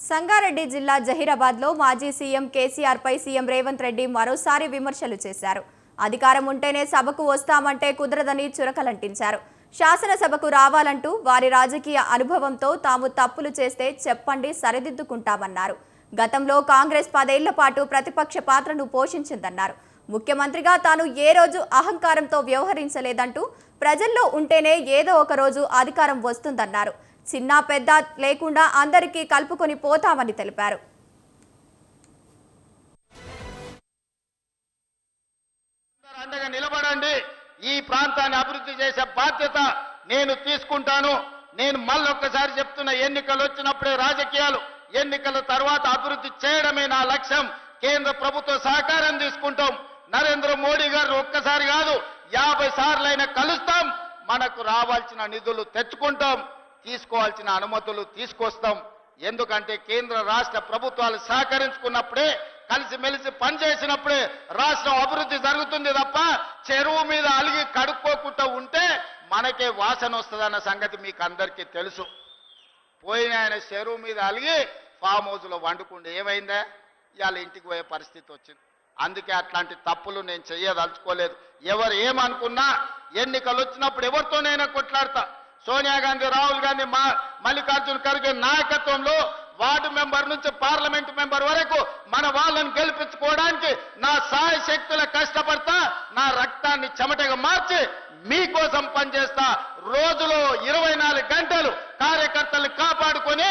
సంగారెడ్డి జిల్లా జహీరాబాద్లో మాజీ సీఎం కేసీఆర్ పై సీఎం రేవంత్ రెడ్డి మరోసారి విమర్శలు చేశారు. అధికారం ఉంటేనే సభకు వస్తామంటే కుదరదని చురకలంటించారు. శాసనసభకు రావాలంటూ వారి రాజకీయ అనుభవంతో తాము తప్పులు చేస్తే చెప్పండి, సరిదిద్దుకుంటామన్నారు. గతంలో కాంగ్రెస్ 10 ఏళ్ల పాటు ప్రతిపక్ష పాత్రను పోషించిందన్నారు. ముఖ్యమంత్రిగా తాను ఏ రోజు అహంకారంతో వ్యవహరించలేదంటూ ప్రజల్లో ఉంటేనే ఏదో ఒక రోజు అధికారం వస్తుందన్నారు. చిన్న పెద్ద లేకుండా అందరికీ కలుపుకొని పోతామని తెలిపారు. అండగా నిలబడండి, ఈ ప్రాంతాన్ని అభివృద్ధి చేసే బాధ్యత నేను తీసుకుంటాను. నేను మళ్ళొక్కసారి చెప్తున్న, ఎన్నికలు వచ్చినప్పుడే రాజకీయాలు, ఎన్నికల తర్వాత అభివృద్ధి చేయడమే నా లక్ష్యం. కేంద్ర ప్రభుత్వ సహకారం తీసుకుంటాం. నరేంద్ర మోడీ గారు ఒక్కసారి కాదు 50 సార్లైనా కలుస్తాం. మనకు రావాల్సిన నిధులు తెచ్చుకుంటాం, తీసుకోవాల్సిన అనుమతులు తీసుకొస్తాం. ఎందుకంటే కేంద్ర రాష్ట్ర ప్రభుత్వాలు సహకరించుకున్నప్పుడే, కలిసిమెలిసి పనిచేసినప్పుడే రాష్ట్రం అభివృద్ధి జరుగుతుంది తప్ప చెరువు మీద అలిగి కడుక్కోకుండా ఉంటే మనకే వాసన వస్తుందన్న సంగతి మీకు అందరికీ తెలుసు. పోయిన ఆయన చెరువు మీద అలిగి ఫామ్ హౌస్లో వండుకుంటే ఏమైందా? ఇవాళ ఇంటికి పోయే పరిస్థితి వచ్చింది. అందుకే అట్లాంటి తప్పులు నేను చెయ్యదలుచుకోలేదు. ఎవరు ఏమనుకున్నా ఎన్నికలు వచ్చినప్పుడు ఎవరితోనైనా కొట్లాడతా. సోనియా గాంధీ, రాహుల్ గాంధీ, మల్లికార్జున ఖర్గే నాయకత్వంలో వార్డు మెంబర్ నుంచి పార్లమెంట్ మెంబర్ వరకు మన వాళ్ళని గెలిపించుకోవడానికి నా సాయ శక్తుల కష్టపడతా. నా రక్తాన్ని చెమటగా మార్చి మీకోసం పనిచేస్తా. రోజులో 24 గంటలు కార్యకర్తలను కాపాడుకొని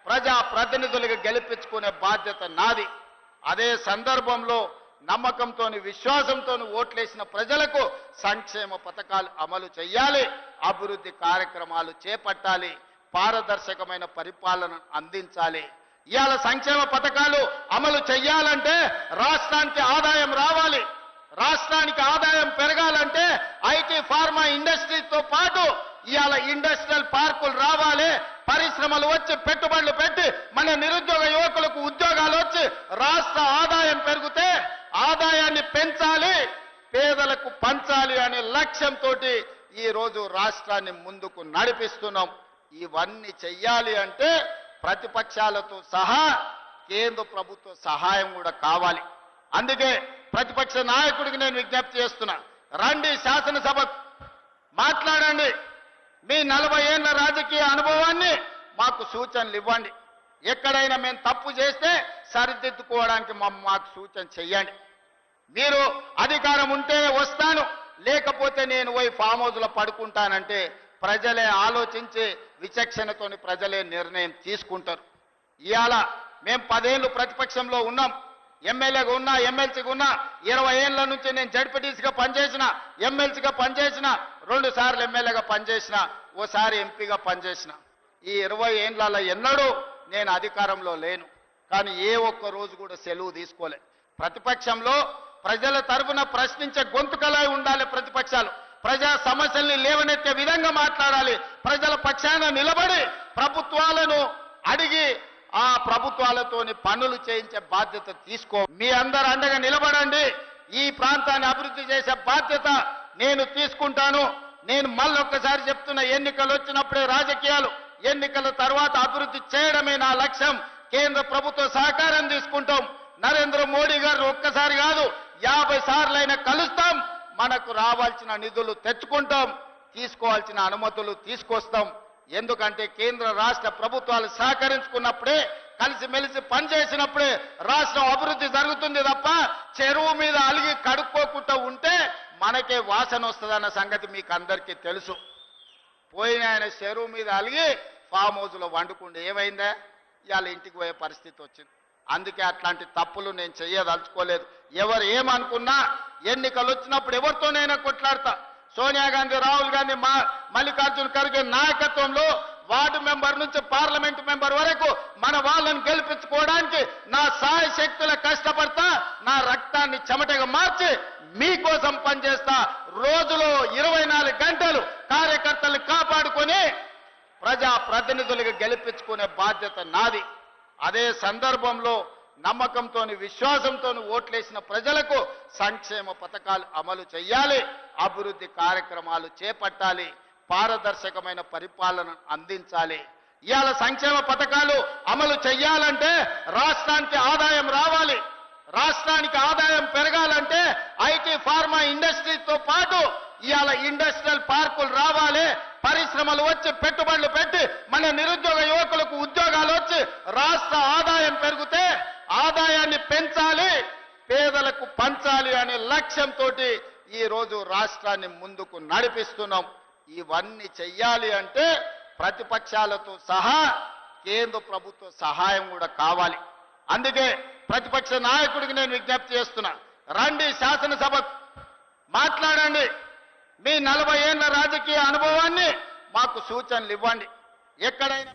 ప్రజా ప్రతినిధులుగా గెలిపించుకునే బాధ్యత నాది. అదే సందర్భంలో నమ్మకంతో, విశ్వాసంతో ఓట్లేసిన ప్రజలకు సంక్షేమ పథకాలు అమలు చేయాలి, అభివృద్ధి కార్యక్రమాలు చేపట్టాలి, పారదర్శకమైన పరిపాలన అందించాలి. ఇవాళ సంక్షేమ పథకాలు అమలు చేయాలంటే రాష్ట్రానికి ఆదాయం రావాలి. రాష్ట్రానికి ఆదాయం పెరగాలంటే ఐటీ, ఫార్మా ఇండస్ట్రీతో పాటు ఇవాళ ఇండస్ట్రియల్ పార్కులు రావాలి. పరిశ్రమలు వచ్చి పెట్టుబడులు పెట్టి మన నిరుద్యోగ యువకులకు ఉద్యోగాలు వచ్చి రాష్ట్ర ఆదాయం పెరిగితే ఆదాయాన్ని పెంచాలి, పేదలకు పంచాలి అనే లక్ష్యంతో ఈ రోజు రాష్ట్రాన్ని ముందుకు నడిపిస్తున్నాం. ఇవన్నీ చెయ్యాలి అంటే ప్రతిపక్షాలతో సహా కేంద్ర ప్రభుత్వ సహాయం కూడా కావాలి. అందుకే ప్రతిపక్ష నాయకుడికి నేను విజ్ఞప్తి చేస్తున్నా, రండి శాసనసభకు, మాట్లాడండి. మీ 40 ఏళ్ల రాజకీయ అనుభవాన్ని మాకు సూచనలు ఇవ్వండి. ఎక్కడైనా మేము తప్పు చేస్తే సరిదిద్దుకోవడానికి మాకు సూచన చెయ్యండి. మీరు అధికారం ఉంటేనే వస్తాను, లేకపోతే నేను పోయి ఫామ్ హౌస్లో పడుకుంటానంటే ప్రజలే ఆలోచించి విచక్షణతోని ప్రజలే నిర్ణయం తీసుకుంటారు. ఇవాళ మేము 10 ఏళ్ళు ప్రతిపక్షంలో ఉన్నాం. ఎమ్మెల్యేగా ఉన్నా, ఎమ్మెల్సీగా ఉన్నా. 20 ఏళ్ల నుంచి నేను జడ్పీటీసీగా పనిచేసిన, ఎమ్మెల్సీగా పనిచేసిన, 2 సార్లు ఎమ్మెల్యేగా పనిచేసిన, ఓసారి ఎంపీగా పనిచేసిన. ఈ 20 ఏళ్లలో ఎన్నడూ నేను అధికారంలో లేను, కానీ ఏ ఒక్క రోజు కూడా సెలవు తీసుకోలే. ప్రతిపక్షంలో ప్రజల తరఫున ప్రశ్నించే గొంతుకలై ఉండాలి. ప్రతిపక్షాలు ప్రజా సమస్యల్ని లేవనెత్తే విధంగా మాట్లాడాలి. ప్రజల పక్షాన నిలబడి ప్రభుత్వాలను అడిగి ఆ ప్రభుత్వాలతోని పనులు చేయించే బాధ్యత తీసుకో. మీ అందరు అండగా నిలబడండి, ఈ ప్రాంతాన్ని అభివృద్ధి చేసే బాధ్యత నేను తీసుకుంటాను. నేను మళ్ళొక్కసారి చెప్తున్న, ఎన్నికలు వచ్చినప్పుడే రాజకీయాలు, ఎన్నికల తర్వాత అభివృద్ధి చేయడమే నా లక్ష్యం. కేంద్ర ప్రభుత్వ సహకారం తీసుకుంటాం. నరేంద్ర మోడీ గారు ఒక్కసారి కాదు 50 సార్లైనా కలుస్తాం. మనకు రావాల్సిన నిధులు తెచ్చుకుంటాం, తీసుకోవాల్సిన అనుమతులు తీసుకొస్తాం. ఎందుకంటే కేంద్ర రాష్ట్ర ప్రభుత్వాలు సహకరించుకున్నప్పుడే, కలిసిమెలిసి పనిచేసినప్పుడే రాష్ట్రం అభివృద్ధి జరుగుతుంది తప్ప చెరువు మీద అలిగి కడుక్కోకుండా ఉంటే మనకే వాసన వస్తుందన్న సంగతి మీకు అందరికీ తెలుసు. పోయిన ఆయన చెరువు మీద అలిగి ఫామ్ హౌస్లో వండుకుంటే ఏమైందా? ఇవాళ ఇంటికి పోయే పరిస్థితి వచ్చింది. అందుకే అట్లాంటి తప్పులు నేను చెయ్యదలుచుకోలేదు. ఎవరు ఏమనుకున్నా ఎన్నికలు వచ్చినప్పుడు ఎవరితోనైనా కొట్లాడతా. సోనియా గాంధీ, రాహుల్ గాంధీ, మల్లికార్జున ఖర్గే నాయకత్వంలో వార్డు మెంబర్ నుంచి పార్లమెంట్ మెంబర్ వరకు మన వాళ్ళని గెలిపించుకోవడానికి నా సాయ శక్తుల కష్టపడతా. నా రక్తాన్ని చెమటగా మార్చి మీకోసం పనిచేస్తా. రోజులో 24 గంటలు కార్యకర్తలను కాపాడుకొని ప్రజా ప్రతినిధులుగా గెలిపించుకునే బాధ్యత నాది. అదే సందర్భంలో నమ్మకంతో, విశ్వాసంతో ఓట్లేసిన ప్రజలకు సంక్షేమ పథకాలు అమలు చేయాలి, అభివృద్ధి కార్యక్రమాలు చేపట్టాలి, పారదర్శకమైన పరిపాలన అందించాలి. ఇవాళ సంక్షేమ పథకాలు అమలు చెయ్యాలంటే రాష్ట్రానికి ఆదాయం రావాలి. రాష్ట్రానికి ఆదాయం పెరగాలంటే ఐటీ ఫార్మా ఇండస్ట్రీతో పాటు ఇవాళ ఇండస్ట్రియల్ పార్కులు రావాలి, పరిశ్రమలు వచ్చి పెట్టుబడులు పెట్టి మన నిరుద్యోగ యువకులకు ఉద్యోగాలు వచ్చి రాష్ట్ర ఆదాయం పెరిగితే ఆదాయాన్ని పెంచాలి, పేదలకు పంచాలి అనే లక్ష్యంతో ఈ రోజు రాష్ట్రాన్ని ముందుకు నడిపిస్తున్నాం. ఇవన్నీ చెయ్యాలి అంటే ప్రతిపక్షాలతో సహా కేంద్ర ప్రభుత్వ సహాయం కూడా కావాలి. అందుకే ప్రతిపక్ష నాయకుడికి నేను విజ్ఞప్తి చేస్తున్నా, రండి శాసనసభ మాట్లాడండి, మీ 40 ఏళ్ల రాజకీయ అనుభవాన్ని మాకు సూచనలు ఇవ్వండి. ఎక్కడైనా